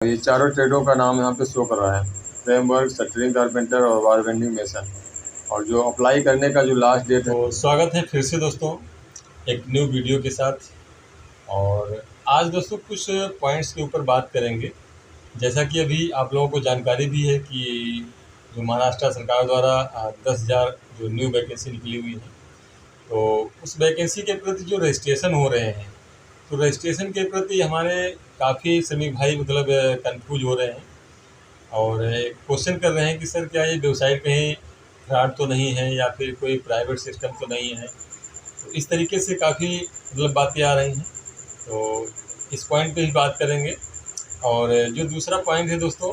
ये चारों ट्रेडों का नाम यहाँ पे शो कर रहा है, फ्रेमवर्क, शटरिंग कारपेंटर और वाल बेंडिंग मेसन। और जो अप्लाई करने का जो लास्ट डेट है। तो स्वागत है फिर से दोस्तों एक न्यू वीडियो के साथ। और आज दोस्तों कुछ पॉइंट्स के ऊपर बात करेंगे। जैसा कि अभी आप लोगों को जानकारी भी है कि जो महाराष्ट्र सरकार द्वारा 10,000 जो न्यू वैकेंसी निकली हुई है, तो उस वैकेंसी के प्रति जो रजिस्ट्रेशन हो रहे हैं, तो रजिस्ट्रेशन के प्रति हमारे काफ़ी श्रमिक भाई मतलब कंफ्यूज हो रहे हैं और क्वेश्चन कर रहे हैं कि सर क्या ये वेबसाइट कहीं फ्रॉड तो नहीं है या फिर कोई प्राइवेट सिस्टम तो नहीं है। तो इस तरीके से काफ़ी मतलब बातें आ रही हैं, तो इस पॉइंट पे ही बात करेंगे। और जो दूसरा पॉइंट है दोस्तों,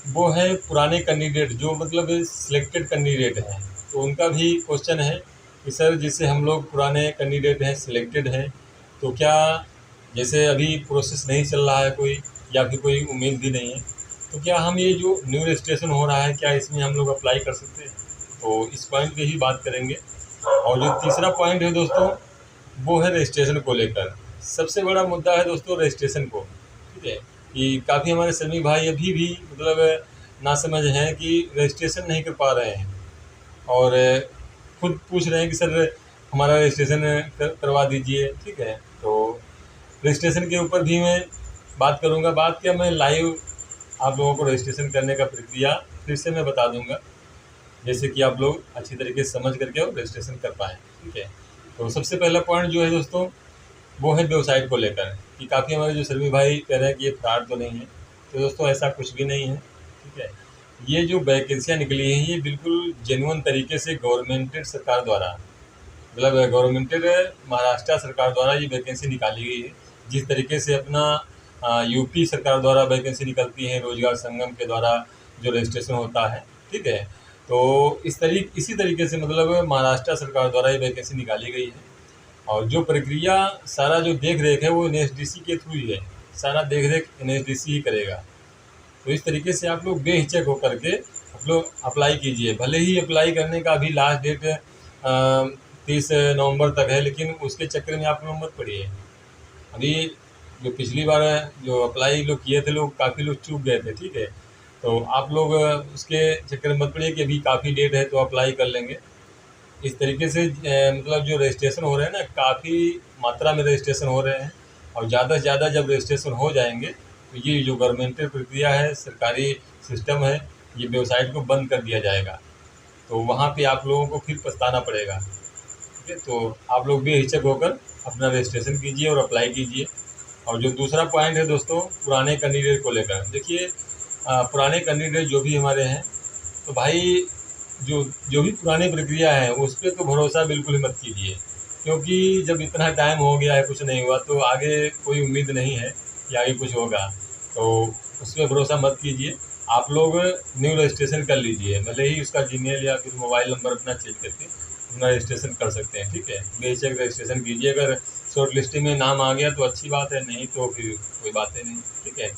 वो है पुराने कैंडिडेट जो मतलब सिलेक्टेड कैंडिडेट हैं, तो उनका भी क्वेश्चन है कि सर जैसे हम लोग पुराने कैंडिडेट हैं, सिलेक्टेड हैं, तो क्या जैसे अभी प्रोसेस नहीं चल रहा है कोई या फिर कोई उम्मीद भी नहीं है, तो क्या हम ये जो न्यू रजिस्ट्रेशन हो रहा है क्या इसमें हम लोग अप्लाई कर सकते हैं। तो इस पॉइंट पे ही बात करेंगे। और जो तीसरा पॉइंट है दोस्तों, वो है रजिस्ट्रेशन को लेकर। सबसे बड़ा मुद्दा है दोस्तों रजिस्ट्रेशन को, ठीक है, कि काफ़ी हमारे श्रमिक भाई अभी भी मतलब नासमझ हैं कि रजिस्ट्रेशन नहीं कर पा रहे हैं और खुद पूछ रहे हैं कि सर हमारा रजिस्ट्रेशन करवा दीजिए। ठीक है, तो रजिस्ट्रेशन के ऊपर भी मैं बात करूँगा। बात क्या, मैं लाइव आप लोगों को रजिस्ट्रेशन करने का प्रक्रिया फिर से मैं बता दूंगा, जैसे कि आप लोग अच्छी तरीके से समझ करके और रजिस्ट्रेशन कर पाएँ। ठीक है, तो सबसे पहला पॉइंट जो है दोस्तों, वो है वेबसाइट को लेकर कि काफ़ी हमारे जो श्रमिक भाई कह रहे हैं कि ये फ्रॉड तो नहीं है। तो दोस्तों ऐसा कुछ भी नहीं है। ठीक है, ये जो वैकेंसियाँ निकली हैं ये बिल्कुल जेन्युइन तरीके से गवर्नमेंटेड सरकार द्वारा मतलब गवर्नमेंटेड महाराष्ट्र सरकार द्वारा ये वैकेंसी निकाली गई है। जिस तरीके से अपना यूपी सरकार द्वारा वैकेंसी निकलती है, रोजगार संगम के द्वारा जो रजिस्ट्रेशन होता है। ठीक है, तो इसी तरीके से मतलब महाराष्ट्र सरकार द्वारा ये वैकेंसी निकाली गई है। और जो प्रक्रिया सारा जो देख रेख है वो NSDC के थ्रू ही है, सारा देख रेख NSDC ही करेगा। तो इस तरीके से आप लोग बेहिचक होकर के आप लोग अप्लाई कीजिए। भले ही अप्लाई करने का अभी लास्ट डेट 30 नवंबर तक है, लेकिन उसके चक्कर में आप लोग मत पड़िए। अभी जो पिछली बार जो अप्लाई लोग किए थे, लोग काफ़ी लोग चूक गए थे। ठीक है, तो आप लोग उसके चक्कर में मत पड़िए कि अभी काफ़ी डेट है तो अप्लाई कर लेंगे। इस तरीके से मतलब जो रजिस्ट्रेशन हो रहे हैं ना, काफ़ी मात्रा में रजिस्ट्रेशन हो रहे हैं और ज़्यादा से ज़्यादा जब रजिस्ट्रेशन हो जाएंगे तो ये जो गवर्नमेंटल प्रक्रिया है, सरकारी सिस्टम है, ये वेबसाइट को बंद कर दिया जाएगा। तो वहाँ पे आप लोगों को फिर पछताना पड़ेगा। ठीक है, तो आप लोग बेहिचक होकर अपना रजिस्ट्रेशन कीजिए और अप्लाई कीजिए। और जो दूसरा पॉइंट है दोस्तों, पुराने कैंडिडेट को लेकर, देखिए पुराने कैंडिडेट जो भी हमारे हैं, तो भाई जो भी पुरानी प्रक्रिया है उस पर तो भरोसा बिल्कुल ही मत कीजिए, क्योंकि जब इतना टाइम हो गया है कुछ नहीं हुआ तो आगे कोई उम्मीद नहीं है कि आगे कुछ होगा। तो उस पर भरोसा मत कीजिए। आप लोग न्यू रजिस्ट्रेशन कर लीजिए, भले ही उसका जीमेल या फिर मोबाइल नंबर अपना चेंज करके अपना रजिस्ट्रेशन कर सकते हैं। ठीक है, बेशक रजिस्ट्रेशन कीजिए। अगर शॉर्ट लिस्टिंग में नाम आ गया तो अच्छी बात है, नहीं तो फिर कोई बात ही नहीं। ठीक है,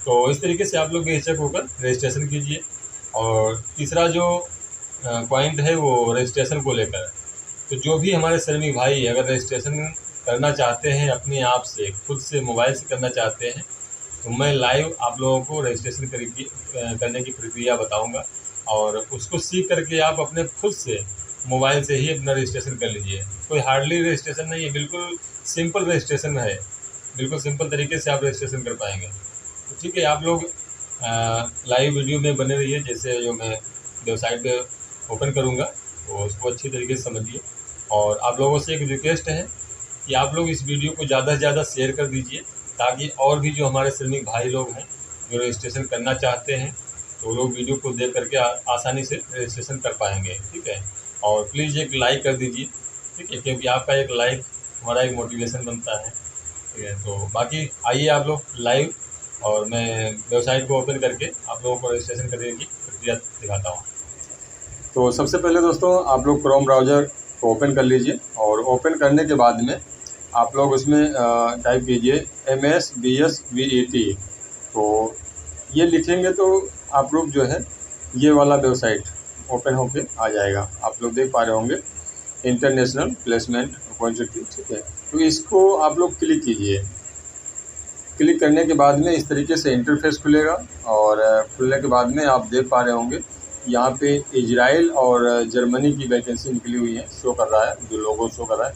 तो इस तरीके से आप लोग बेहिचक होकर रजिस्ट्रेशन कीजिए। और तीसरा जो पॉइंट है वो रजिस्ट्रेशन को लेकर, तो जो भी हमारे श्रमिक भाई अगर रजिस्ट्रेशन करना चाहते हैं अपने आप से, खुद से मोबाइल से करना चाहते हैं, तो मैं लाइव आप लोगों को रजिस्ट्रेशन करने की प्रक्रिया बताऊंगा और उसको सीख करके आप अपने खुद से मोबाइल से ही अपना रजिस्ट्रेशन कर लीजिए। कोई हार्डली रजिस्ट्रेशन नहीं है, बिल्कुल सिंपल रजिस्ट्रेशन है, बिल्कुल सिंपल तरीके से आप रजिस्ट्रेशन कर पाएंगे। तो ठीक है, आप लोग लाइव वीडियो में बने रहिए। जैसे जो मैं वेबसाइट ओपन करूँगा तो उसको अच्छी तरीके से समझिए। और आप लोगों से एक रिक्वेस्ट है कि आप लोग इस वीडियो को ज़्यादा से ज़्यादा शेयर कर दीजिए, ताकि और भी जो हमारे श्रमिक भाई लोग हैं जो रजिस्ट्रेशन करना चाहते हैं, तो लोग वीडियो को देख करके आसानी से रजिस्ट्रेशन कर पाएंगे। ठीक है, और प्लीज़ एक लाइक कर दीजिए। ठीक है, क्योंकि आपका एक लाइक हमारा एक मोटिवेशन बनता है। ठीक है, तो बाकी आइए आप लोग लाइव, और मैं वेबसाइट को ओपन करके आप लोगों को रजिस्ट्रेशन करने की प्रक्रिया दिखाता हूँ। तो सबसे पहले दोस्तों आप लोग क्रोम ब्राउज़र को ओपन कर लीजिए और ओपन करने के बाद में आप लोग उसमें टाइप कीजिए MSBSVET। तो ये लिखेंगे तो आप लोग जो है ये वाला वेबसाइट ओपन होके आ जाएगा। आप लोग देख पा रहे होंगे, इंटरनेशनल प्लेसमेंट अपॉर्चुनिटी। ठीक है, तो इसको आप लोग क्लिक कीजिए। क्लिक करने के बाद में इस तरीके से इंटरफेस खुलेगा और खुलने के बाद में आप देख पा रहे होंगे यहाँ पे इजराइल और जर्मनी की वैकेंसी निकली हुई है, शो कर रहा है, जो लोगो शो कर रहा है।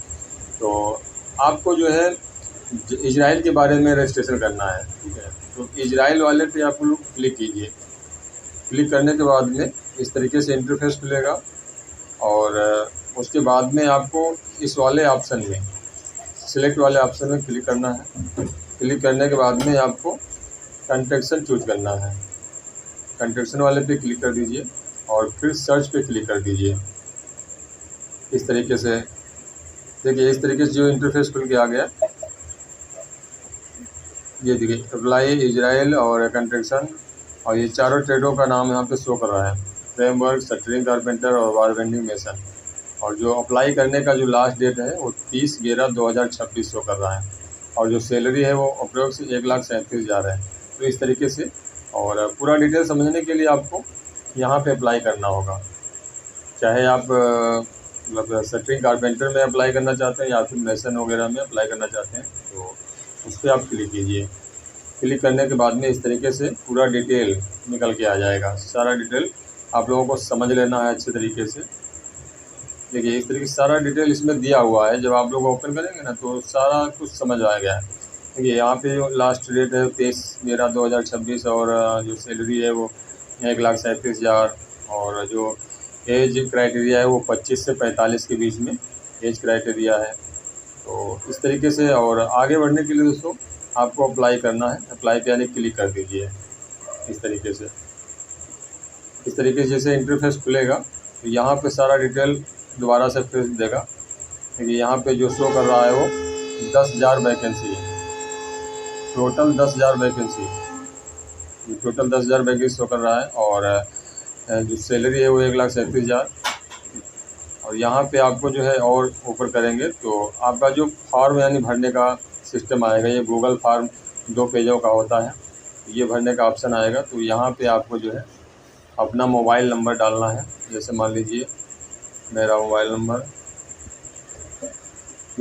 तो आपको जो है इजराइल के बारे में रजिस्ट्रेशन करना है, ठीक है। तो इजराइल वाले पे आप लोग क्लिक कीजिए। क्लिक करने के बाद में इस तरीके से इंटरफेस खुलेगा और उसके बाद में आपको इस वाले ऑप्शन में, सिलेक्ट वाले ऑप्शन में क्लिक करना है। क्लिक करने के बाद में आपको कंटेक्शन चूज करना है। कंटेक्शन वाले पे क्लिक कर दीजिए और फिर सर्च पे क्लिक कर दीजिए। इस तरीके से देखिए, इस तरीके से जो इंटरफेस खुल के आ गया, ये देखिए अप्लाई इजराइल और कंट्रेक्शन, और ये चारों ट्रेडों का नाम यहाँ पे शो कर रहा है, फ्रेमवर्क, शटरिंग कारपेंटर और वार बेंडिंग मेसन। और जो अप्लाई करने का जो लास्ट डेट है वो 30/11/2026 शो कर रहा है, और जो सैलरी है वो अप्रोक्स 1,37,000 है। तो इस तरीके से, और पूरा डिटेल समझने के लिए आपको यहाँ पे अप्लाई करना होगा, चाहे आप मतलब शटरिंग कारपेंटर में अप्लाई करना चाहते हैं या फिर मेसन वगैरह में अप्लाई करना चाहते हैं, तो उस पर आप क्लिक कीजिए। क्लिक करने के बाद में इस तरीके से पूरा डिटेल निकल के आ जाएगा। सारा डिटेल आप लोगों को समझ लेना है अच्छे तरीके से। देखिए इस तरीके से सारा डिटेल इसमें दिया हुआ है, जब आप लोग ओपन करेंगे ना तो सारा कुछ समझ आ गया है। देखिए यहाँ पे जो लास्ट डेट है 23/11/2026, और जो सैलरी है वो 1,37,000, और जो एज क्राइटेरिया है वो 25 से 45 के बीच में एज क्राइटेरिया है। तो इस तरीके से, और आगे बढ़ने के लिए दोस्तों आपको अप्लाई करना है। अप्लाई पे यानी क्लिक कर दीजिए। इस तरीके से जैसे इंटरफेस खुलेगा तो यहाँ पे सारा डिटेल दोबारा से फिर देगा। देखिए यहाँ पे जो शो कर रहा है वो 10,000 वैकेंसी है, total 10,000 vacancy, total 10,000 vacancy show कर रहा है, और जो सैलरी है वो 1,37,000। और यहाँ पे आपको जो है और ऊपर करेंगे तो आपका जो फॉर्म यानी भरने का सिस्टम आएगा, ये गूगल फॉर्म 2 पेजों का होता है, ये भरने का ऑप्शन आएगा। तो यहाँ पे आपको जो है अपना मोबाइल नंबर डालना है। जैसे मान लीजिए मेरा मोबाइल नंबर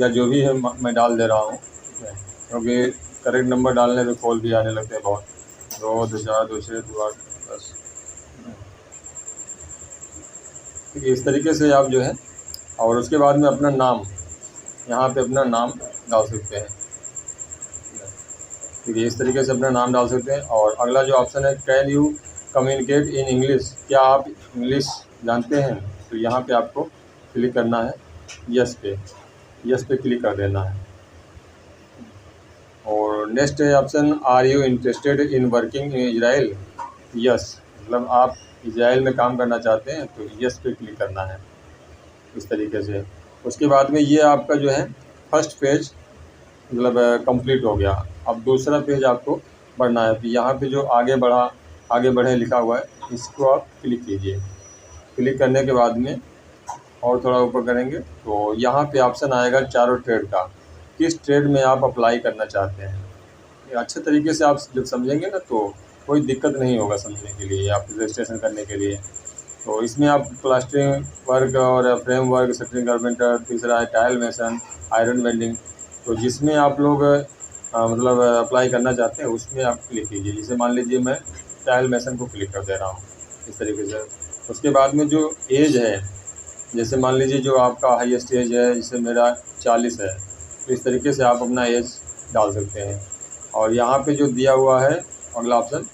या जो भी है मैं डाल दे रहा हूँ, क्योंकि करेक्ट नंबर डालने पे कॉल भी आने लगते हैं बहुत, 224262810। इस तरीके से आप जो है, और उसके बाद में अपना नाम, यहाँ पे अपना नाम डाल सकते हैं। ठीक है, इस तरीके से अपना नाम डाल सकते हैं। और अगला जो ऑप्शन है, can you communicate in English, क्या आप इंग्लिश जानते हैं? तो यहाँ पे आपको क्लिक करना है यस पे क्लिक कर देना है। और नेक्स्ट है option, are you interested in working in Israel? Yes, मतलब आप इजराइल में काम करना चाहते हैं तो यस पे क्लिक करना है। इस तरीके से उसके बाद में ये आपका जो है फर्स्ट पेज मतलब कंप्लीट हो गया। अब दूसरा पेज आपको बढ़ना है। तो यहाँ पे जो आगे बढ़े लिखा हुआ है, इसको आप क्लिक कीजिए। क्लिक करने के बाद में और थोड़ा ऊपर करेंगे तो यहाँ पे ऑप्शन आएगा चारों ट्रेड का, किस ट्रेड में आप अप्लाई करना चाहते हैं। ये अच्छे तरीके से आप जब समझेंगे ना तो कोई दिक्कत नहीं होगा समझने के लिए, आप रजिस्ट्रेशन करने के लिए। तो इसमें आप प्लास्टरिंग वर्क और फ्रेम वर्क, शटरिंग कारपेंटर, तीसरा है टाइल मेसन, आयरन बेंडिंग। तो जिसमें आप लोग मतलब अप्लाई करना चाहते हैं उसमें आप क्लिक कीजिए। जैसे मान लीजिए मैं टाइल मेसन को क्लिक कर दे रहा हूँ इस तरीके से। उसके बाद में जो एज है, जैसे मान लीजिए जो आपका हाईएस्ट एज है, जैसे मेरा 40 है, तो इस तरीके से आप अपना एज डाल सकते हैं। और यहाँ पे जो दिया हुआ है अगला option,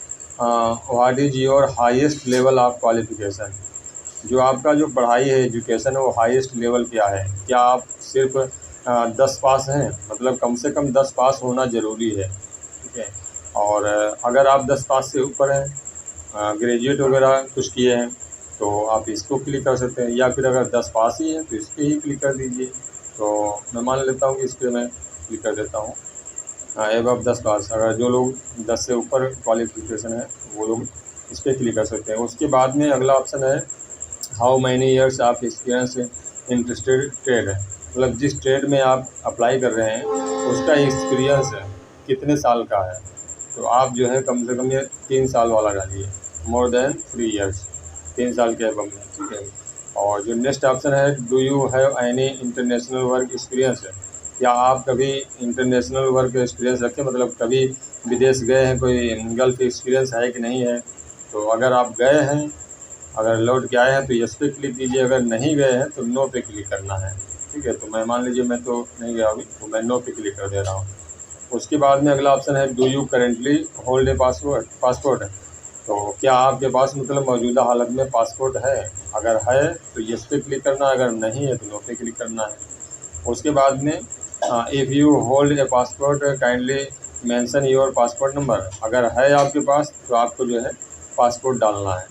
what is your highest level of qualification, जो आपका जो पढ़ाई है, एजुकेशन है, वो हाईएस्ट लेवल क्या है। क्या आप सिर्फ 10 पास हैं, मतलब कम से कम 10 पास होना ज़रूरी है, ठीक है। और अगर आप 10 पास से ऊपर हैं, ग्रेजुएट वगैरह कुछ किए हैं, तो आप इसको क्लिक कर सकते हैं। या फिर अगर 10 पास ही हैं तो इस पर ही क्लिक कर दीजिए। तो मैं मान लेता हूँ कि इस पर मैं क्लिक कर देता हूँ, एबव 10 पास। अगर जो लोग 10 से ऊपर क्वालिफिकेशन है वो लोग इस पर क्लिक कर सकते हैं। उसके बाद में अगला ऑप्शन है, how many years of experience interested trade है, मतलब जिस ट्रेड में आप अप्लाई कर रहे हैं उसका एक्सपीरियंस है कितने साल का है। तो आप जो है कम से कम ये 3 साल वाला डालिए, मोर देन 3 ईयर्स, 3 साल के एबव में, ठीक है। और जो नेक्स्ट ऑप्शन है, do you have any international work experience है, क्या आप कभी इंटरनेशनल वर्क एक्सपीरियंस रखें, मतलब कभी विदेश गए हैं, कोई गल्फ एक्सपीरियंस है कि नहीं है। तो अगर आप गए हैं, अगर लौट के आए हैं तो यस पे क्लिक कीजिए, अगर नहीं गए हैं तो नो पे क्लिक करना है। ठीक है, तो मैं मान लीजिए मैं तो नहीं गया अभी, तो मैं नो पे क्लिक कर दे रहा हूँ। उसके बाद में अगला ऑप्शन है do you currently hold a passport. तो क्या आपके पास मतलब मौजूदा हालत में पासपोर्ट है, अगर है तो यस पे क्लिक करना है, अगर नहीं है तो नो पे क्लिक करना है। उसके बाद में if you hold a passport kindly mention your passport number. अगर है आपके पास तो आपको जो है पासपोर्ट डालना है,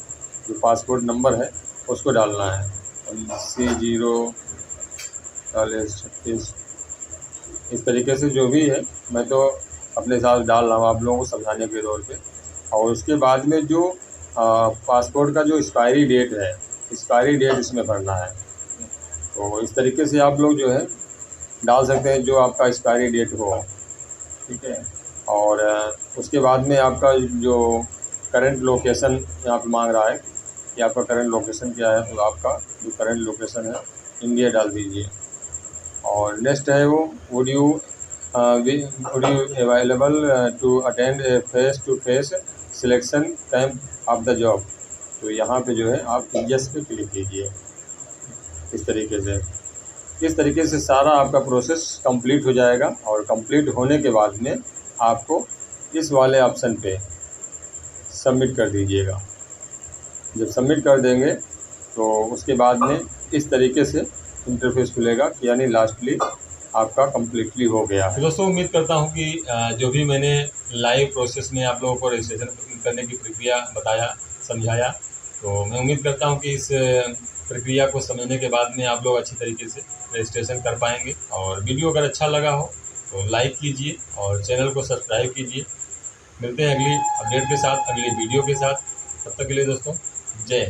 जो पासपोर्ट नंबर है उसको डालना है, C04636। इस तरीके से जो भी है मैं तो अपने साथ डाल रहा हूँ आप लोगों को समझाने के तौर पे। और उसके बाद में जो पासपोर्ट का जो एक्सपायरी डेट है, एक्सपायरी डेट इसमें भरना है। तो इस तरीके से आप लोग जो है डाल सकते हैं जो आपका एक्सपायरी डेट हो। ठीक है, और उसके बाद में आपका जो करंट लोकेशन यहाँ पे मांग रहा है कि आपका करंट लोकेशन क्या है, तो आपका जो करंट लोकेशन है इंडिया डाल दीजिए। और नेक्स्ट है वो would you available to attend a face to face selection camp of the job. तो यहाँ पे जो है आप यस पे क्लिक कीजिए। इस तरीके से सारा आपका प्रोसेस कंप्लीट हो जाएगा। और कंप्लीट होने के बाद में आपको इस वाले ऑप्शन पे सबमिट कर दीजिएगा। जब सबमिट कर देंगे तो उसके बाद में इस तरीके से इंटरफेस खुलेगा कि यानी लास्टली आपका कम्प्लीटली हो गया है। तो दोस्तों उम्मीद करता हूँ कि जो भी मैंने लाइव प्रोसेस में आप लोगों को रजिस्ट्रेशन करने की प्रक्रिया बताया, समझाया, तो मैं उम्मीद करता हूँ कि इस प्रक्रिया को समझने के बाद में आप लोग अच्छी तरीके से रजिस्ट्रेशन कर पाएंगे। और वीडियो अगर अच्छा लगा हो तो लाइक कीजिए और चैनल को सब्सक्राइब कीजिए। मिलते हैं अगली अपडेट के साथ, अगली वीडियो के साथ। तब तक के लिए दोस्तों जय।